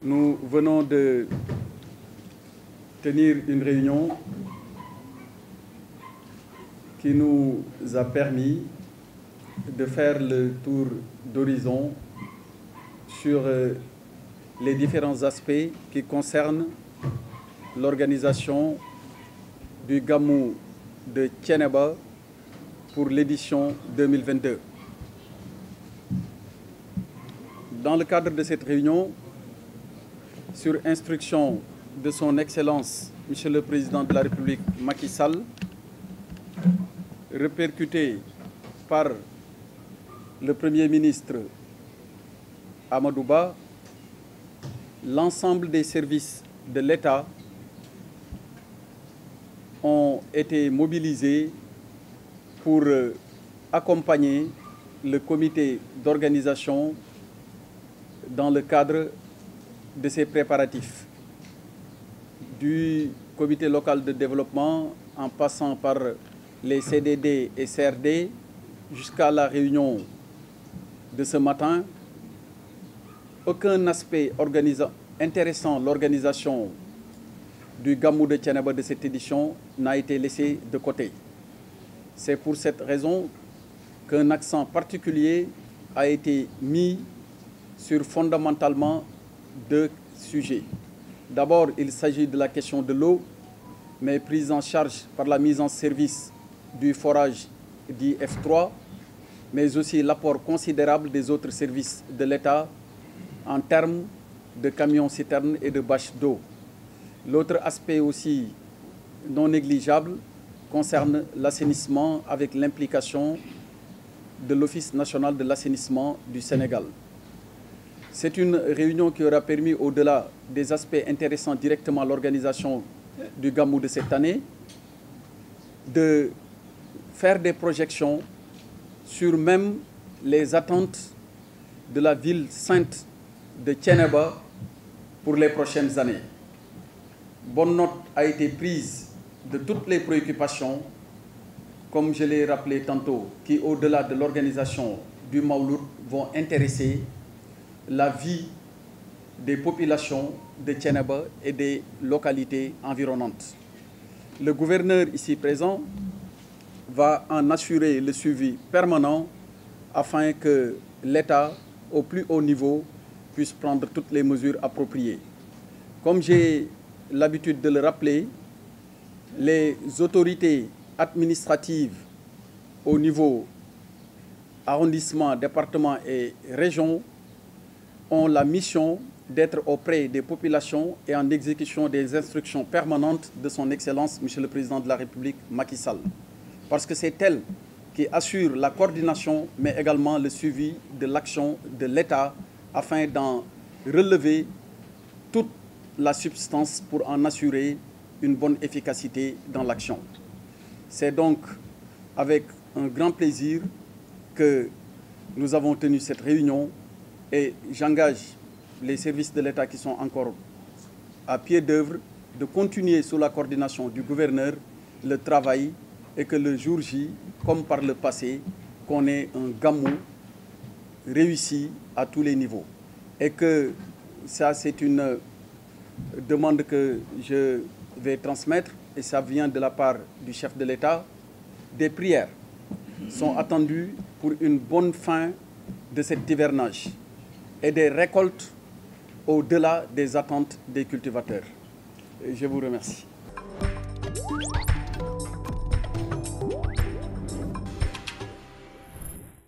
Nous venons de tenir une réunion qui nous a permis de faire le tour d'horizon sur les différents aspects qui concernent l'organisation du Gamou de Thiénaba pour l'édition 2022. Dans le cadre de cette réunion, sur instruction de son Excellence, Monsieur le Président de la République Macky Sall, répercuté par le Premier ministre Amadou Ba, l'ensemble des services de l'État ont été mobilisés pour accompagner le comité d'organisation dans le cadre de ces préparatifs. Du comité local de développement, en passant par les CDD et CRD, jusqu'à la réunion de ce matin, aucun aspect intéressant l'organisation du Gamou de Thiénaba de cette édition n'a été laissé de côté. C'est pour cette raison qu'un accent particulier a été mis sur fondamentalement deux sujets. D'abord, il s'agit de la question de l'eau, mais prise en charge par la mise en service du forage dit F3, mais aussi l'apport considérable des autres services de l'État en termes de camions-citernes et de bâches d'eau. L'autre aspect aussi non négligeable concerne l'assainissement avec l'implication de l'Office national de l'assainissement du Sénégal. C'est une réunion qui aura permis, au-delà des aspects intéressant directement à l'organisation du Gamou de cette année, de faire des projections sur même les attentes de la ville sainte de Thiénaba pour les prochaines années. Bonne note a été prise de toutes les préoccupations, comme je l'ai rappelé tantôt, qui, au-delà de l'organisation du Mawlud, vont intéresser la vie des populations de Thiénaba et des localités environnantes. Le gouverneur ici présent va en assurer le suivi permanent afin que l'État, au plus haut niveau, puisse prendre toutes les mesures appropriées. Comme j'ai l'habitude de le rappeler, les autorités administratives au niveau arrondissement, département et région ont la mission d'être auprès des populations et en exécution des instructions permanentes de son Excellence, Monsieur le Président de la République, Macky Sall. Parce que c'est elle qui assure la coordination, mais également le suivi de l'action de l'État afin d'en relever toute la substance pour en assurer une bonne efficacité dans l'action. C'est donc avec un grand plaisir que nous avons tenu cette réunion. Et j'engage les services de l'État qui sont encore à pied d'œuvre de continuer sous la coordination du gouverneur le travail et que le jour J, comme par le passé, qu'on ait un Gamou réussi à tous les niveaux. Et que ça, c'est une demande que je vais transmettre et ça vient de la part du chef de l'État. Des prières sont attendues pour une bonne fin de cet hivernage et des récoltes au-delà des attentes des cultivateurs. Je vous remercie.